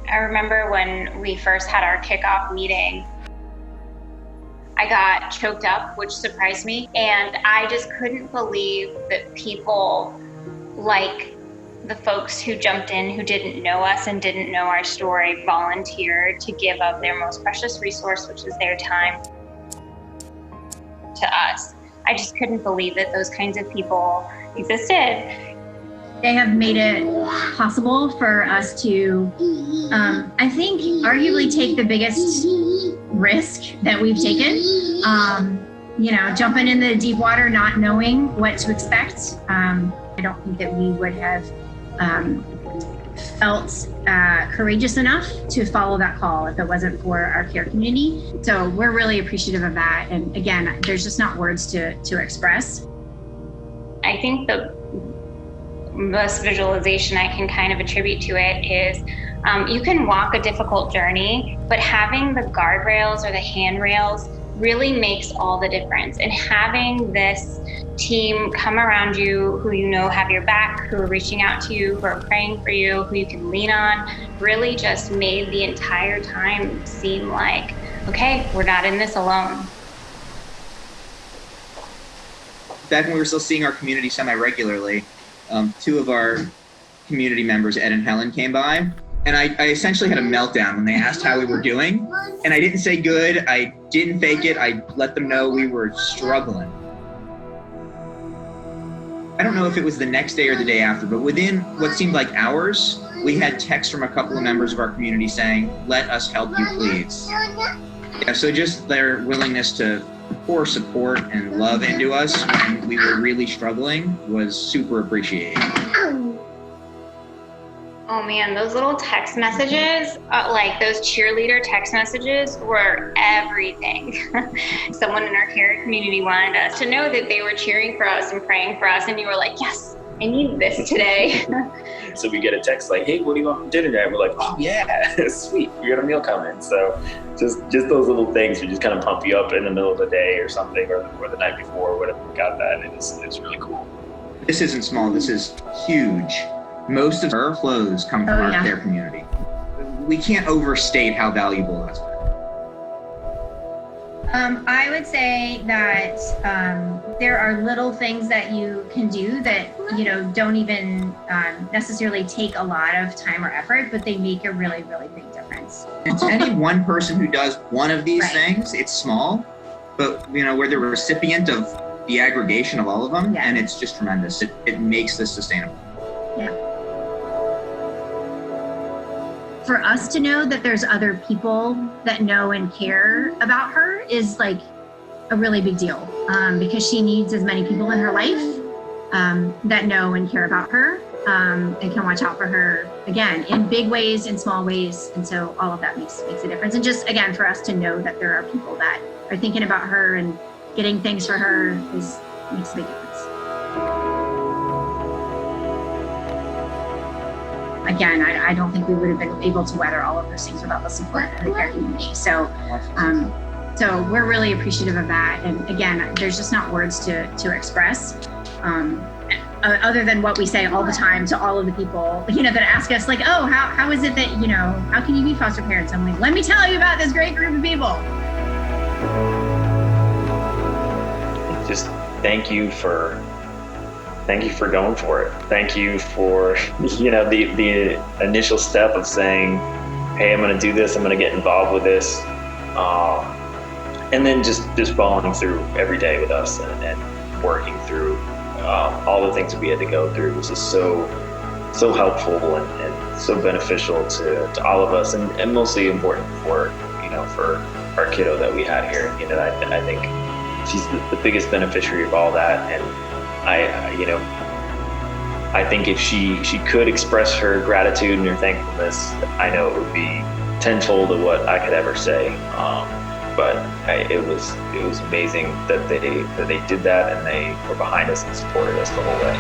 I remember when we first had our kickoff meeting, I got choked up, which surprised me. And I just couldn't believe that people like the folks who jumped in, who didn't know us and didn't know our story, volunteered to give up their most precious resource, which is their time, to us. I just couldn't believe that those kinds of people existed. They have made it possible for us to, I think, arguably take the biggest risk that we've taken. Jumping in the deep water, not knowing what to expect. I don't think that we would have felt courageous enough to follow that call if it wasn't for our care community. So we're really appreciative of that. And again, there's just not words to express. I think the most visualization I can kind of attribute to it is you can walk a difficult journey, but having the guardrails or the handrails really makes all the difference. And having this team come around you who you know have your back, who are reaching out to you, who are praying for you, who you can lean on, really just made the entire time seem like, okay, we're not in this alone. Back when we were still seeing our community semi-regularly, two of our community members, Ed and Helen, came by. And I essentially had a meltdown when they asked how we were doing. And I didn't say good, I didn't fake it, I let them know we were struggling. I don't know if it was the next day or the day after, but within what seemed like hours, we had texts from a couple of members of our community saying, "Let us help you, please." Yeah, so just their willingness to pour support and love into us when we were really struggling was super appreciated. Oh man, those little text messages, like those cheerleader text messages, were everything. Someone in our care community wanted us to know that they were cheering for us and praying for us, and you were like, yes, I need this today. So we get a text like, hey, what do you want for dinner today? And we're like, oh yeah, sweet, we got a meal coming. So just those little things would just kind of pump you up in the middle of the day or something, or the night before, whatever. We got that, and it's really cool. This isn't small, this is huge. Most of our flows come from our care community. We can't overstate how valuable that's been. I would say that there are little things that you can do that, don't even necessarily take a lot of time or effort, but they make a really, really big difference. And to any one person who does one of these things, it's small, but we're the recipient of the aggregation of all of them, and it's just tremendous. It makes this sustainable. Yeah. For us to know that there's other people that know and care about her is like a really big deal, because she needs as many people in her life that know and care about her and can watch out for her, again, in big ways, in small ways. And so all of that makes a difference. And just, again, for us to know that there are people that are thinking about her and getting things for her makes a big difference. Again, I don't think we would have been able to weather all of those things without the support of the care community. So we're really appreciative of that. And again, there's just not words to express, other than what we say all the time to all of the people, that ask us like, oh, how is it that, how can you be foster parents? I'm like, let me tell you about this great group of people. Just thank you for going for it. Thank you for, the initial step of saying, hey, I'm going to do this. I'm going to get involved with this. And then just following through every day with us and working through all the things that we had to go through was just so helpful and so beneficial to all of us, and mostly important for our kiddo that we had here. I think she's the biggest beneficiary of all that. And I think if she could express her gratitude and her thankfulness, I know it would be tenfold of what I could ever say. But it was amazing that they did that, and they were behind us and supported us the whole way.